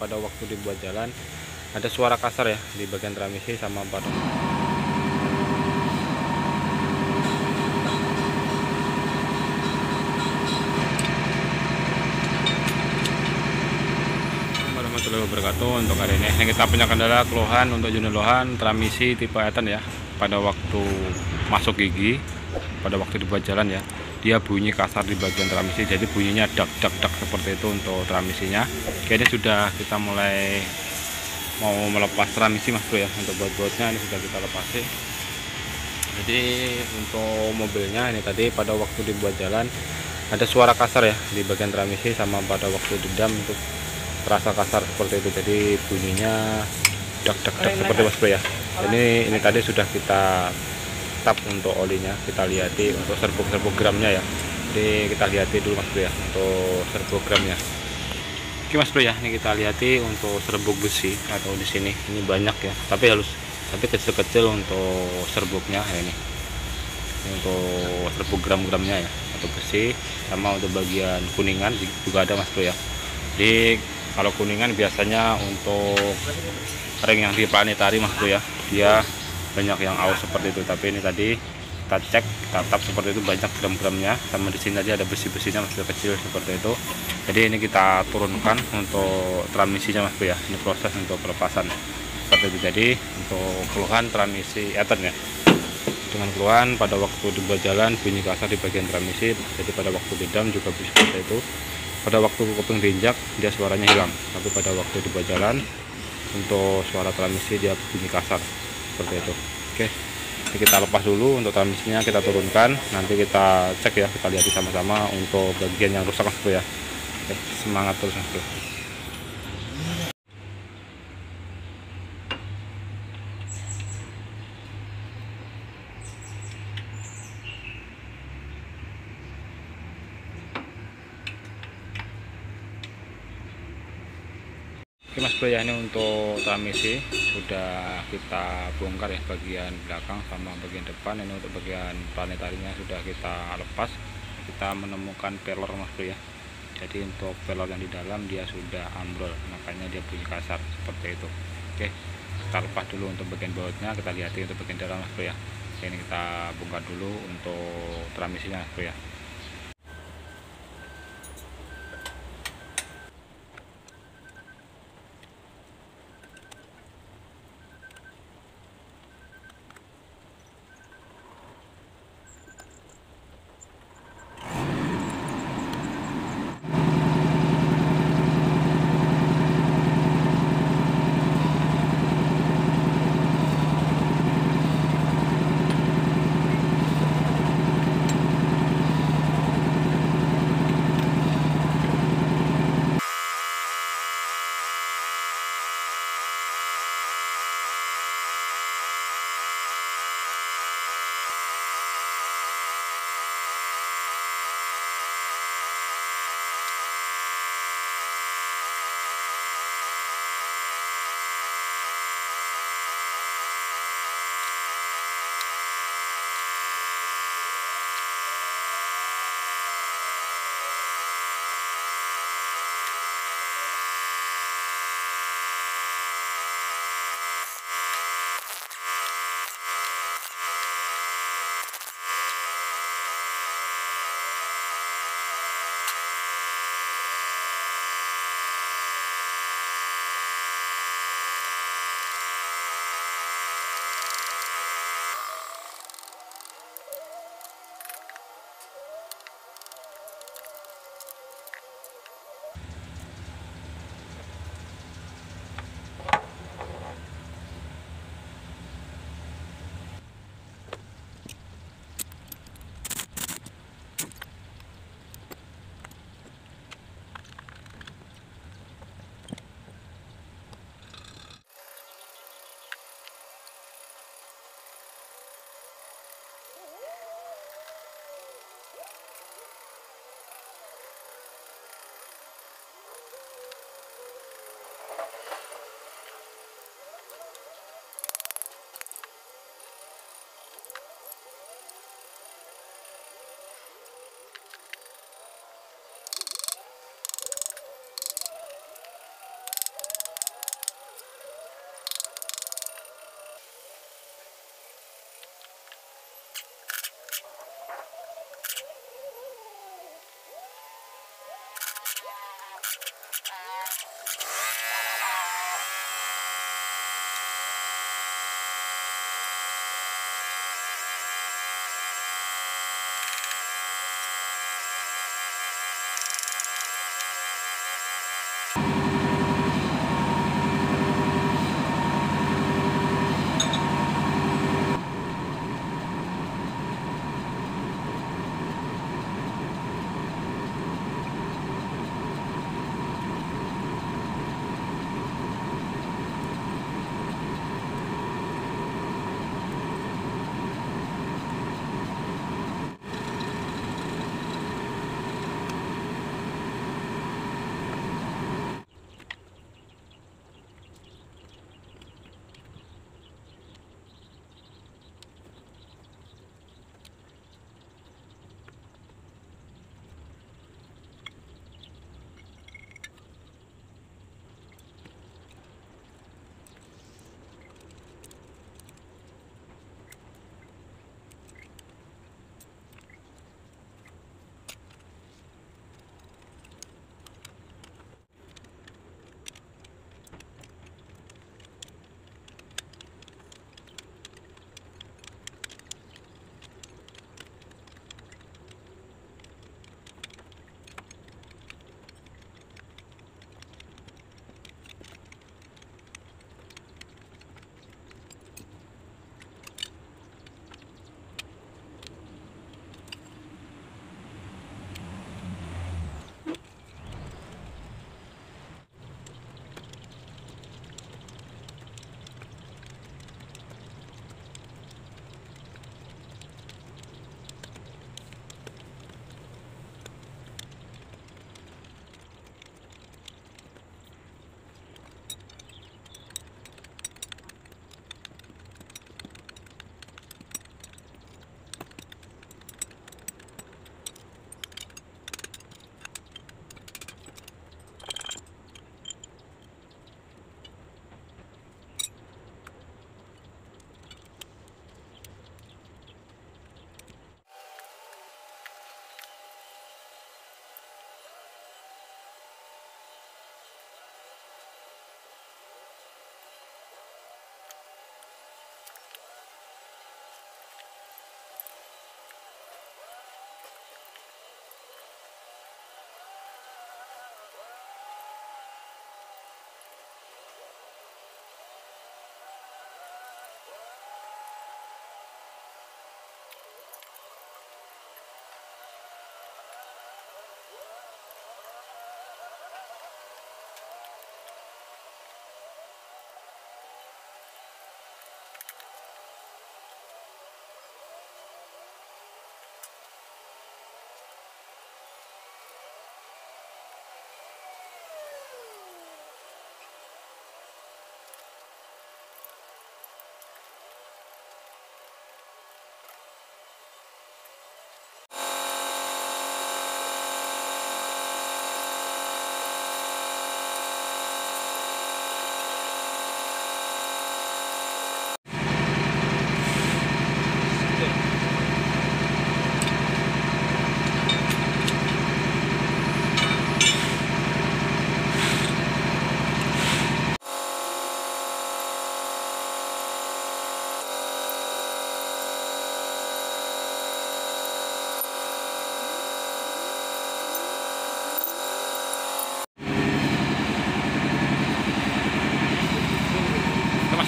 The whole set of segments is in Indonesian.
pada waktu dibuat jalan ada suara kasar ya di bagian transmisi sama pada warahmatullahi wabarakatuh. Untuk hari ini kita punya kendala keluhan untuk unit lohan transmisi tipe Etan ya, pada waktu masuk gigi, pada waktu dibuat jalan ya, dia bunyi kasar di bagian transmisi, jadi bunyinya dak dak dak seperti itu untuk transmisinya. Kayaknya sudah kita mulai mau melepas transmisi mas bro ya. Untuk baut-bautnya ini sudah kita lepasi. Jadi untuk mobilnya ini tadi pada waktu dibuat jalan ada suara kasar ya di bagian transmisi sama pada waktu didam itu terasa kasar seperti itu, jadi bunyinya dak dak dak seperti mas bro ya. Ini tadi sudah kita tap untuk olinya, kita lihati untuk servo gramnya ya. Jadi kita lihati dulu mas bro ya untuk servo gramnya. Oke mas bro ya, ini kita lihati untuk serbuk besi atau di sini ini banyak ya, tapi kecil-kecil untuk serbuknya ya. Ini untuk serbuk gram-gramnya ya, atau besi, sama untuk bagian kuningan juga ada mas bro ya. Jadi kalau kuningan biasanya untuk ring yang di planetari mas bro ya, dia banyak yang aus seperti itu, tapi ini tadi kita cek, kita tap seperti itu banyak gram-gramnya, sama di sini tadi ada besi-besinya masih kecil seperti itu. Jadi ini kita turunkan untuk transmisinya mas bro ya, ini proses untuk pelepasan seperti itu. Jadi untuk keluhan transmisi Etan ya, dengan keluhan pada waktu dibuat jalan bunyi kasar di bagian transmisi, jadi pada waktu didam juga bisa seperti itu. Pada waktu kuping diinjak dia suaranya hilang, tapi pada waktu dibuat jalan untuk suara transmisi dia bunyi kasar seperti itu. Oke, jadi kita lepas dulu untuk transmisinya, kita turunkan, nanti kita cek ya, kita lihat sama-sama untuk bagian yang rusak mas bro ya. Oke, semangat terus mas bro. Oke mas bro ya, ini untuk transmisi sudah kita bongkar ya, bagian belakang sama bagian depan. Ini untuk bagian planetarinya sudah kita lepas, kita menemukan pelor mas bro ya. Jadi untuk pelor yang di dalam dia sudah ambrol, makanya dia bunyi kasar seperti itu. Oke, kita lepas dulu untuk bagian bautnya, kita lihat untuk bagian dalam mas bro ya. Oke, ini kita bongkar dulu untuk transmisinya mas bro ya.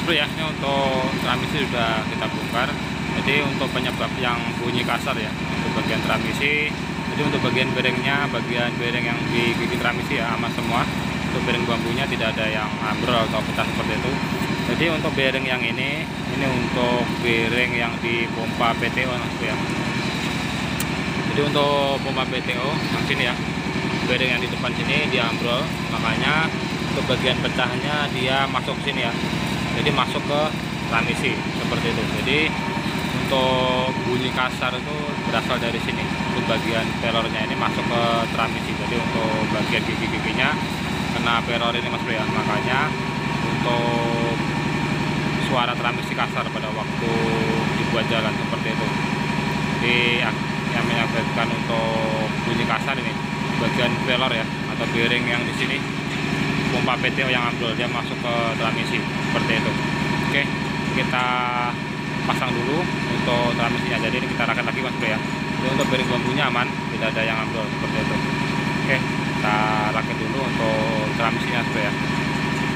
Bro ya, ini untuk transmisi sudah kita bongkar. Jadi untuk penyebab yang bunyi kasar ya untuk bagian transmisi. Jadi untuk bagian bearingnya, bagian bearing yang di gigi transmisi ya aman semua. Untuk bearing bambunya tidak ada yang ambrol atau pecah seperti itu. Jadi untuk bearing yang ini untuk bearing yang di pompa PTO ya. Jadi untuk pompa PTO yang sini ya, bearing yang di depan sini dia ambrol, makanya untuk bagian pecahnya dia masuk sini ya. Jadi masuk ke transmisi seperti itu. Jadi untuk bunyi kasar itu berasal dari sini. Untuk bagian pelornya ini masuk ke transmisi. Jadi untuk bagian gigi-giginya kena pelor ini Mas Bro ya. Makanya untuk suara transmisi kasar pada waktu dibuat jalan seperti itu. Jadi yang menyebabkan untuk bunyi kasar ini bagian pelor ya, atau bearing yang di sini pompa PTO yang ambrol, dia masuk ke transmisi seperti itu. Oke, kita pasang dulu untuk transmisinya. Jadi ini kita rakit lagi Mas Bro ya. Jadi untuk bearing bambunya aman, tidak ada yang ambrol seperti itu. Oke, kita rakit dulu untuk transmisinya Mas Bro ya.